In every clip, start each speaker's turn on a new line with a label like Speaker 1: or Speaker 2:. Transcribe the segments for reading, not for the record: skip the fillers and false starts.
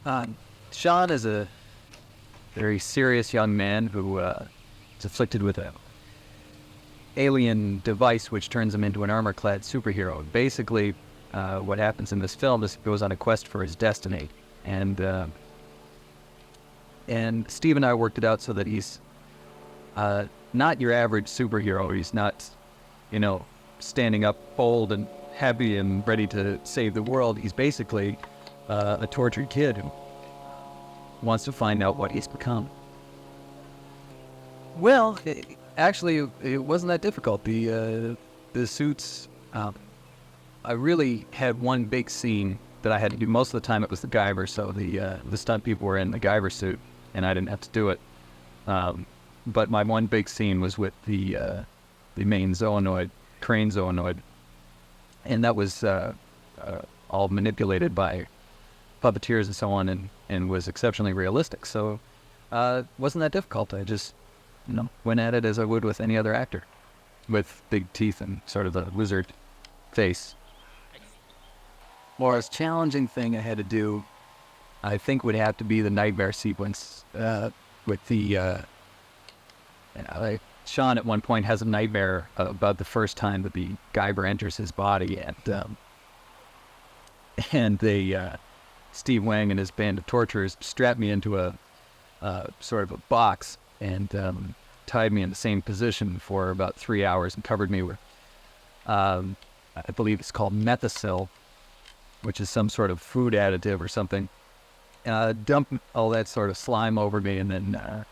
Speaker 1: Uh, Sean is a very serious young man who is afflicted with a alien device which turns him into an armor-clad superhero. Basically, what happens in this film is he goes on a quest for his destiny, and Steve and I worked it out so that he's not your average superhero. He's not, standing up bold and happy and ready to save the world. He's basically a tortured kid who wants to find out what he's become. Well, actually, it wasn't that difficult. The suits, I really had one big scene that I had to do. Most of the time it was the Guyver, so the stunt people were in the Guyver suit, and I didn't have to do it. But my one big scene was with the main zoonoid, crane zoonoid, and that was all manipulated by puppeteers and so on, and was exceptionally realistic. So it wasn't that difficult. I just went at it as I would with any other actor, with big teeth and sort of the lizard face. Most challenging thing I had to do, I think, would have to be the nightmare sequence with the. Sean at one point has a nightmare about the first time that the Guyver enters his body, and Steve Wang and his band of torturers strapped me into a sort of a box and tied me in the same position for about 3 hours and covered me with, I believe it's called methicil, which is some sort of food additive or something. Dumped all that sort of slime over me and then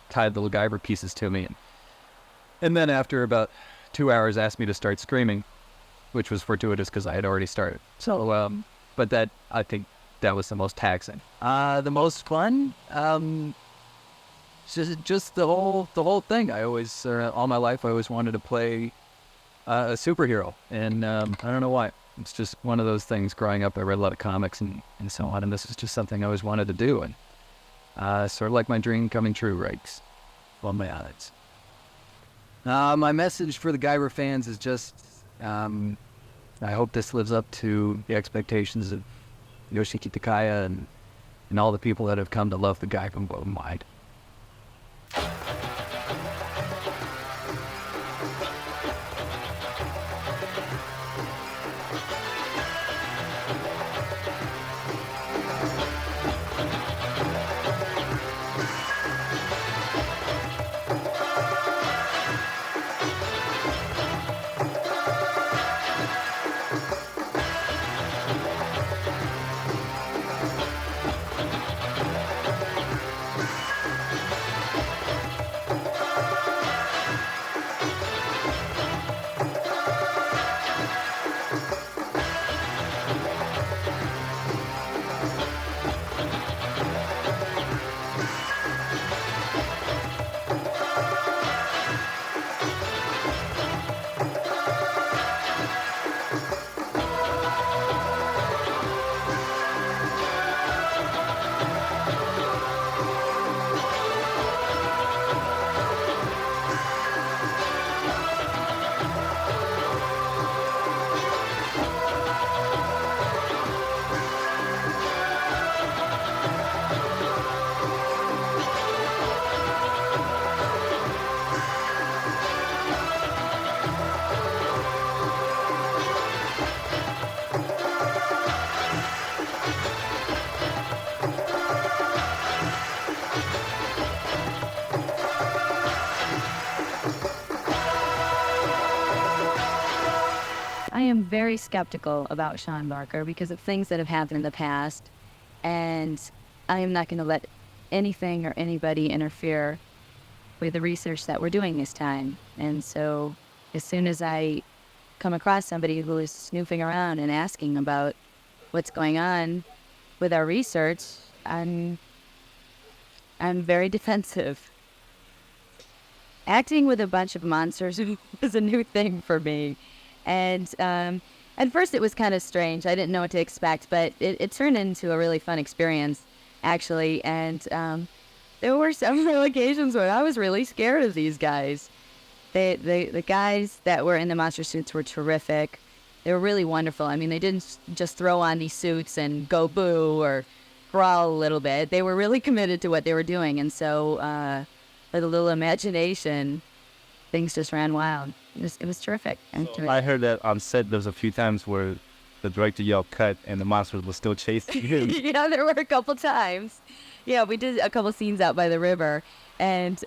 Speaker 1: tied the Guyver pieces to me. And then after about 2 hours asked me to start screaming, which was fortuitous because I had already started. So, but I think that was the most taxing. The most fun? Just the whole thing. I always, all my life, I always wanted to play a superhero, and I don't know why. It's just one of those things. Growing up, I read a lot of comics and so on, and this is just something I always wanted to do, and sort of like my dream coming true, right? Well, my odds. My message for the Guyver fans is just, I hope this lives up to the expectations of Yoshiki Takaya and all the people that have come to love the Guyver worldwide.
Speaker 2: I am very skeptical about Sean Barker because of things that have happened in the past, and I am not going to let anything or anybody interfere with the research that we're doing this time. And so as soon as I come across somebody who is snooping around and asking about what's going on with our research, I'm very defensive. Acting with a bunch of monsters was a new thing for me. And at first it was kind of strange. I didn't know what to expect, but it turned into a really fun experience, actually. And there were several occasions when I was really scared of these guys. The guys that were in the monster suits were terrific. They were really wonderful. I mean, they didn't just throw on these suits and go boo or crawl a little bit. They were really committed to what they were doing, and so with a little imagination, things just ran wild. It was terrific.
Speaker 3: I heard that on set there's a few times where the director yelled cut and the monsters were still chasing him.
Speaker 2: Yeah, there were a couple times. Yeah, we did a couple scenes out by the river, and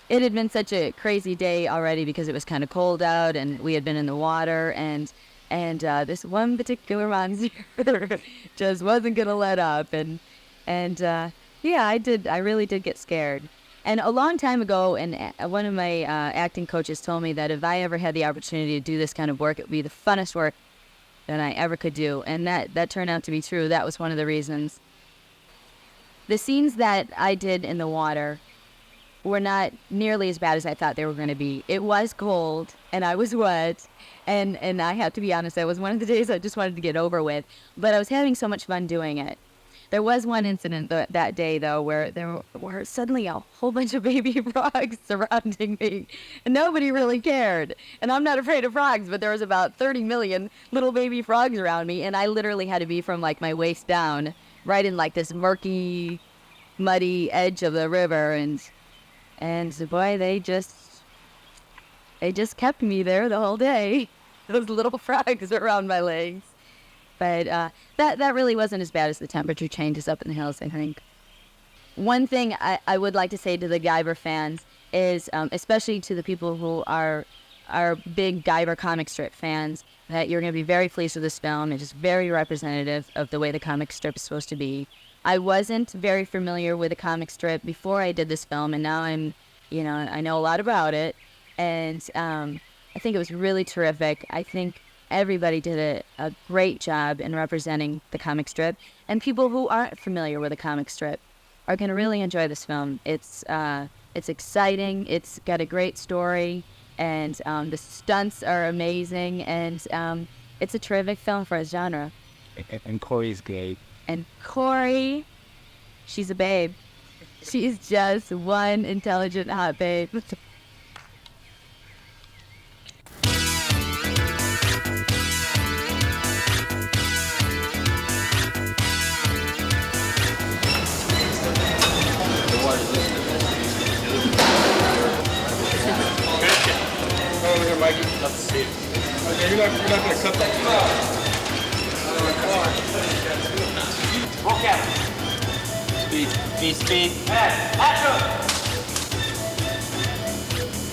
Speaker 2: it had been such a crazy day already because it was kind of cold out and we had been in the water, and this one particular monster just wasn't gonna let up, and yeah, I really did get scared. And a long time ago, and one of my acting coaches told me that if I ever had the opportunity to do this kind of work, it would be the funnest work that I ever could do. And that turned out to be true. That was one of the reasons. The scenes that I did in the water were not nearly as bad as I thought they were going to be. It was cold, and I was wet, and I have to be honest, that was one of the days I just wanted to get over with. But I was having so much fun doing it. There was one incident that day, though, where there were suddenly a whole bunch of baby frogs surrounding me, and nobody really cared. And I'm not afraid of frogs, but there was about 30 million little baby frogs around me, and I literally had to be from, like, my waist down, right in, like, this murky, muddy edge of the river, and boy, they just kept me there the whole day. Those little frogs around my legs. But that really wasn't as bad as the temperature changes up in the hills, I think. One thing I would like to say to the Guyver fans is, especially to the people who are big Guyver comic strip fans, that you're going to be very pleased with this film. It is very representative of the way the comic strip is supposed to be. I wasn't very familiar with the comic strip before I did this film, and now I know a lot about it. And I think it was really terrific. I think everybody did a great job in representing the comic strip, and people who aren't familiar with the comic strip are going to really enjoy this film. It's exciting, it's got a great story, and the stunts are amazing, and it's a terrific film for its genre.
Speaker 3: And Corey's gay.
Speaker 2: And Corey, she's a babe. She's just one intelligent hot babe.
Speaker 4: Mikey, let's see it. Okay, you're not gonna cut that.
Speaker 5: Look at it. Speed. And action!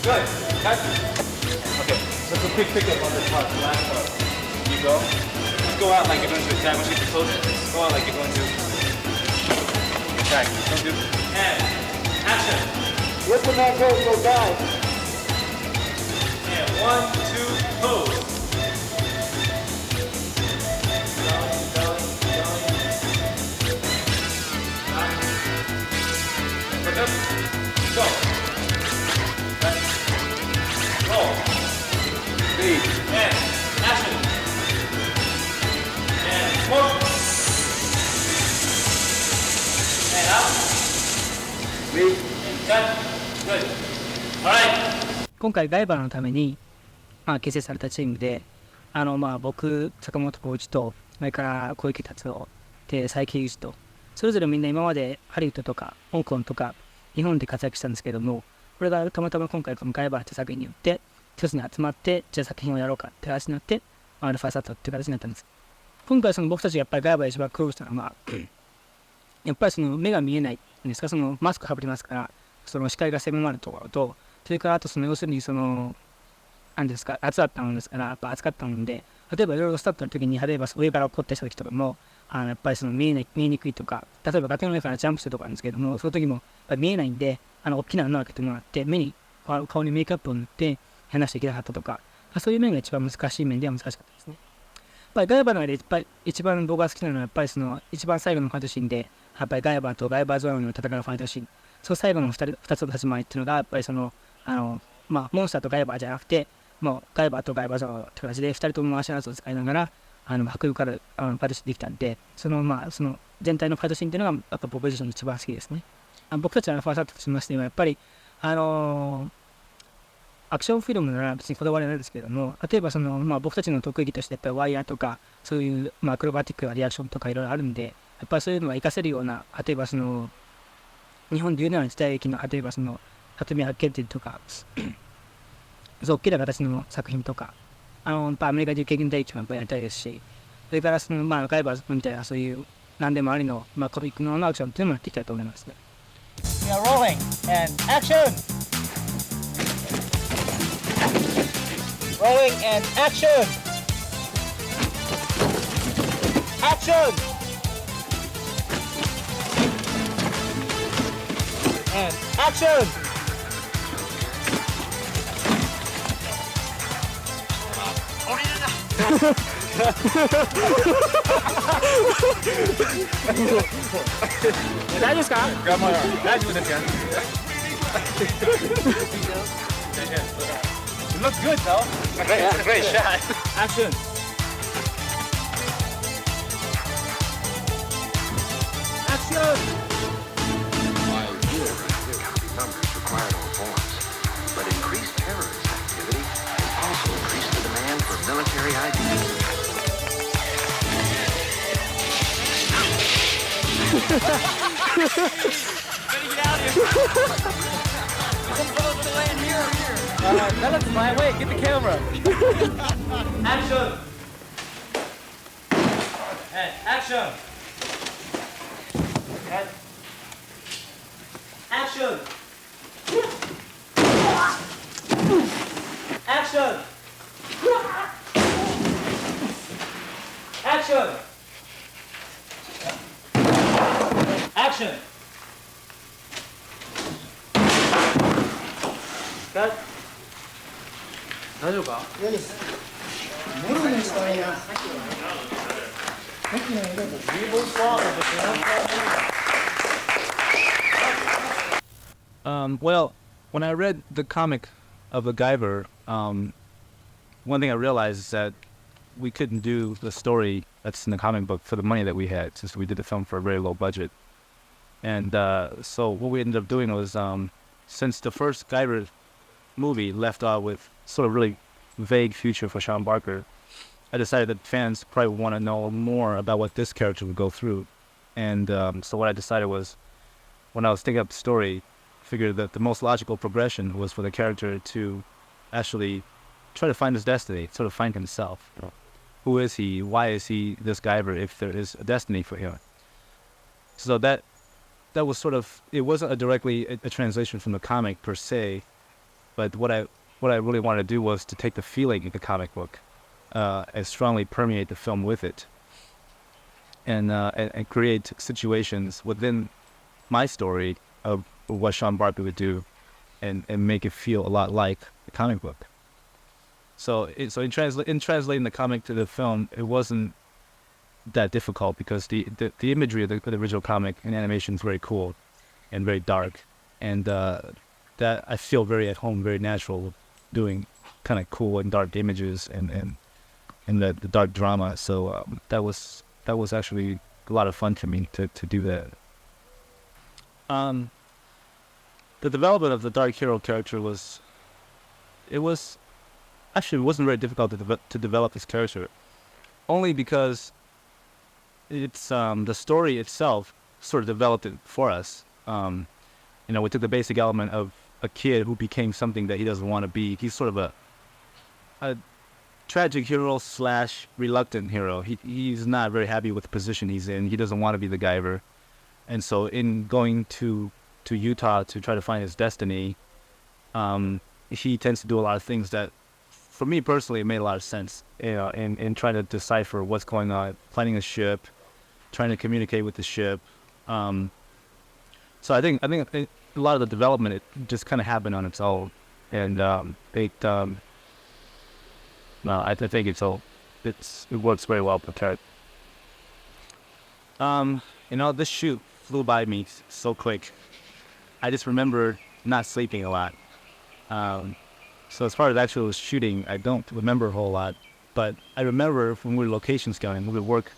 Speaker 5: Good. Cut. Okay, so it's a quick pickup on the part, the last part. You go. Just go out like you're going to attack. Once you get close, just go out like you're going to attack. Don't do. And action!
Speaker 4: Whip when that goes, go die.
Speaker 5: And 1, 2, pose. Going. Look up. Go. Roll.
Speaker 4: Speed.
Speaker 5: And action. And smoke. And out.
Speaker 4: Speed.
Speaker 5: And cut. Good. All right.
Speaker 6: 今回ガイバーのために、結成されたチームで、僕、坂本浩一と、それから小池達夫、で、佐伯祐二と、それぞれみんな今までハリウッドとか香港とか日本で活躍したんですけども、これがたまたま今回このガイバーって作品によって一つに集まって、じゃあ作品をやろうかって話になって、アルファサットっていう形になったんです。今回その僕たちがやっぱりガイバーで一番苦労したのは、やっぱりその目が見えないんですか、そのマスクかぶりますから、その視界が狭まるところと、それからあと要するに何ですか、暑かったものですから、やっぱ暑かったもので、例えばいろいろスタートの時に、例えば上から落っこってした時とかも、やっぱり見えにくいとか、例えば崖の上からジャンプするとかなんですけども、その時もやっぱり見えないんで、大きな穴を開けてもらって、顔にメイクアップを塗って話していけなかったとか、そういう面が一番難しい面では難しかったですね。やっぱりガイバーの中で一番僕が好きなのは、やっぱり一番最後のファイトシーンで、やっぱりガイバーとガイバーゾーンの戦うファイトシーン、その最後の2つの立ち回りっていうのが、やっぱりモンスターとガイバーじゃなくて、もうガイバーとガイバーゾーンって形で2人ともマーシャルアーツを使いながら、迫力からファイトシーンできたんで、その全体のファイトシーンっていうのが、やっぱ僕自身の一番好きですね。僕たちのファーストアクトとしましては、やっぱり、アクションフィルムなら別にこだわりないですけれども、例えば僕たちの得意技としてやっぱりワイヤーとか、そういう、アクロバティックなリアクションとかいろいろあるんで、っぱりそういうのは活かせるような、例えばその日本でいうような時代劇の例えばその里見八犬伝とかそう大きな形の作品とかやっぱアメリカでいう経験体験もやっぱりやりたいですし、それからそのガイバーズみたいなそういう何でもありのコミックのアクションっていうのもやっていきたいと思いますね。
Speaker 5: We are rolling and action! Rolling and action! Action! And action! Grab my arm. That's what it is. It looks good though. It's a great shot. Action. Action.
Speaker 7: While real difficulty numbers require no forms, but increased terrorist activity has also increased the demand for military ideas.
Speaker 5: That looks fine. Wait, get the camera. Action. And action. And action. Action. Action. Action. Cut. 大丈夫か？Well,
Speaker 3: when I read the comic of the Guyver, one thing I realized is that we couldn't do the story that's in the comic book for the money that we had, since we did the film for a very low budget. And so what we ended up doing was, since the first Guyver movie left off with sort of really vague future for Sean Barker, I decided that fans probably want to know more about what this character would go through. And so what I decided was, when I was thinking up the story, I figured that the most logical progression was for the character to actually try to find his destiny, sort of find himself. Who is he? Why is he this Guyver if there is a destiny for him? So that was sort of, it wasn't directly a translation from the comic per se, but what I really wanted to do was to take the feeling of the comic book and strongly permeate the film with it, and create situations within my story of what Sean Barker would do, and make it feel a lot like the comic book. So in translating the comic to the film, it wasn't that difficult, because the imagery of the original comic and animation is very cool and very dark, and that I feel very at home, very natural, doing kind of cool and dark images and the dark drama. So that was actually a lot of fun for me to do that. The development of the Dark Hero character it wasn't very difficult to develop this character, only because it's the story itself sort of developed it for us. We took the basic element of a kid who became something that he doesn't want to be. He's sort of a tragic hero / reluctant hero. He's not very happy with the position he's in. He doesn't want to be the Guyver, and so in going to Utah to try to find his destiny, he tends to do a lot of things that, for me personally, it made a lot of sense. In trying to decipher what's going on, planning a ship, trying to communicate with the ship. So I think a lot of the development, it just kind of happened on its own, and I think it works very well prepared. This shoot flew by me so quick. I just remember not sleeping a lot. So as far as actual shooting, I don't remember a whole lot, but I remember when we were location scouting, we would work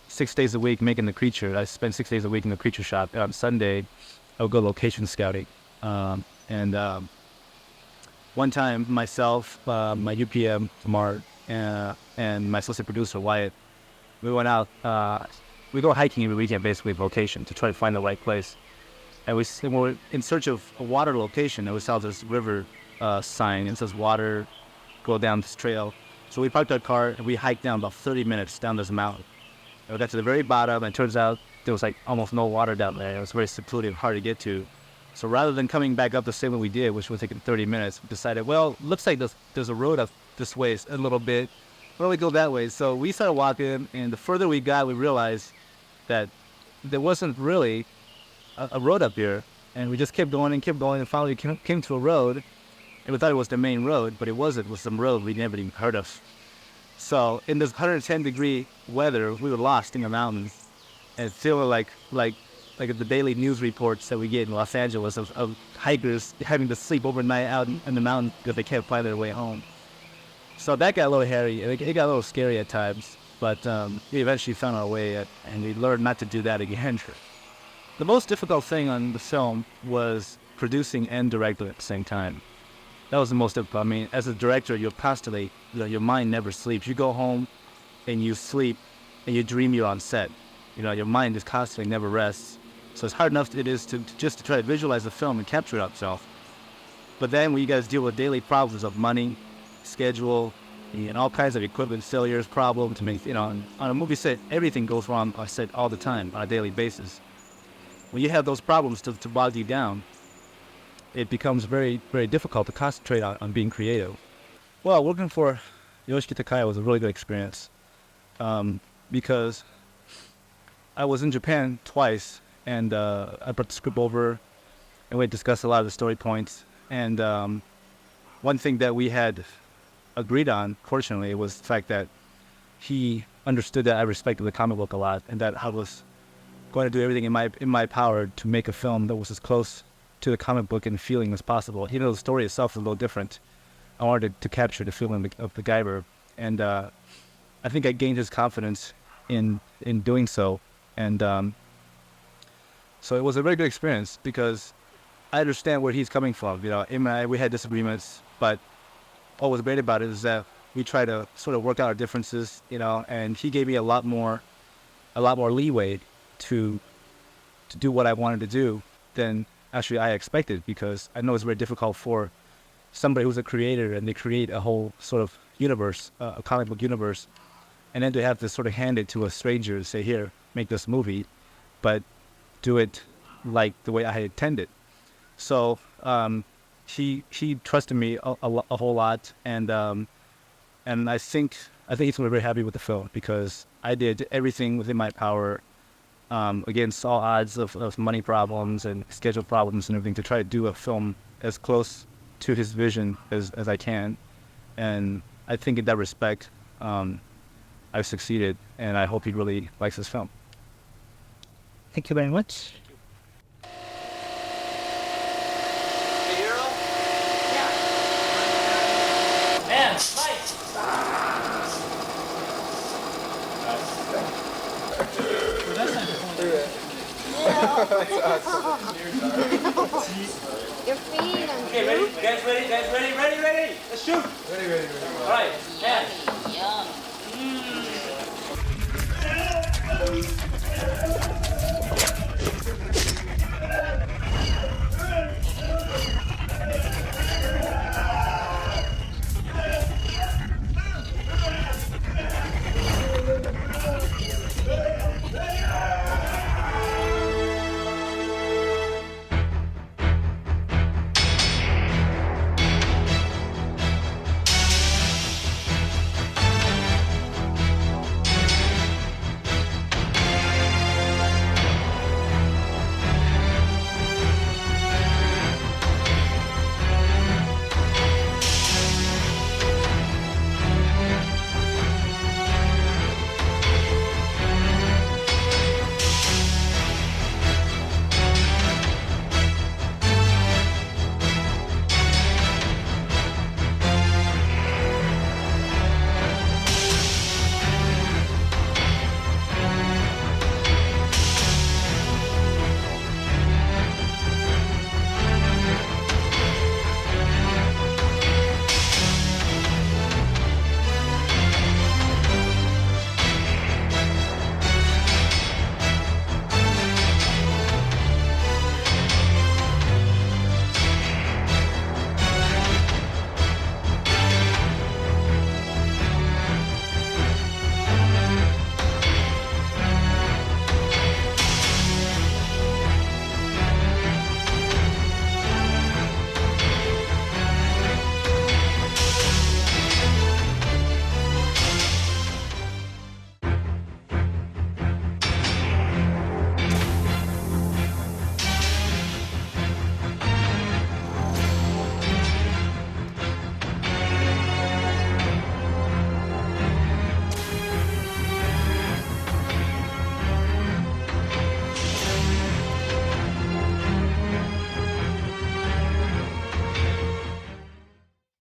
Speaker 3: 6 days a week making the creature. I spent 6 days a week in the creature shop, and on Sunday, I would go location scouting. One time, myself, my UPM, Mart, and my associate producer, Wyatt, we went out we go hiking every weekend, basically vacation, to try to find the right place. And we're in search of a water location, and we saw this river sign. It says water, go down this trail. So we parked our car and we hiked down about 30 minutes down this mountain. And we got to the very bottom, and it turns out there was like almost no water down there. It was very secluded, hard to get to. So rather than coming back up the same way we did, which was taking 30 minutes, we decided, well, looks like there's a road up this way a little bit. Why don't we go that way? So we started walking, and the further we got, we realized that there wasn't really a road up here. And we just kept going, and finally came to a road. And we thought it was the main road, but it wasn't. It was some road we never even heard of. So in this 110-degree weather, we were lost in the mountains, and feeling like the daily news reports that we get in Los Angeles of hikers having to sleep overnight out in the mountains because they can't find their way home. So that got a little hairy. It got a little scary at times, but we eventually found our way, and we learned not to do that again. The most difficult thing on the film was producing and directing at the same time. That was the most difficult. I mean, as a director, you're constantly, your mind never sleeps. You go home and you sleep and you dream you're on set. Your mind is constantly never rests. So it's hard enough it is to try to visualize the film and capture it itself. But then when you guys deal with daily problems of money, schedule, and all kinds of equipment failures, problems, on a movie set, everything goes wrong on set all the time on a daily basis. When you have those problems to bog you down, it becomes very, very difficult to concentrate on being creative. Well, working for Yoshiki Takaya was a really good experience because I was in Japan twice, and I brought the script over, and we discussed a lot of the story points. And one thing that we had agreed on, fortunately, was the fact that he understood that I respected the comic book a lot, and that I was going to do everything in my power to make a film that was as close to the comic book and feeling as possible. The story itself is a little different. I wanted to capture the feeling of the Guyver, and I think I gained his confidence in doing so. And so it was a very good experience because I understand where he's coming from. We had disagreements, but what was great about it is that we try to sort of work out our differences, and he gave me a lot more leeway to do what I wanted to do than actually I expected, because I know it's very difficult for somebody who's a creator and they create a whole sort of universe, a comic book universe, and then to have to sort of hand it to a stranger and say, here, make this movie, but do it like the way I had intended. So he trusted me a whole lot, and I think he's going to be very happy with the film because I did everything within my power, against all odds of money problems and schedule problems and everything, to try to do a film as close to his vision as I can. And I think in that respect, I've succeeded, and I hope he really likes this film.
Speaker 6: Thank you very much.
Speaker 8: Your feet and
Speaker 5: Okay, ready? You guys ready? Ready? Let's shoot. Ready. All right, and.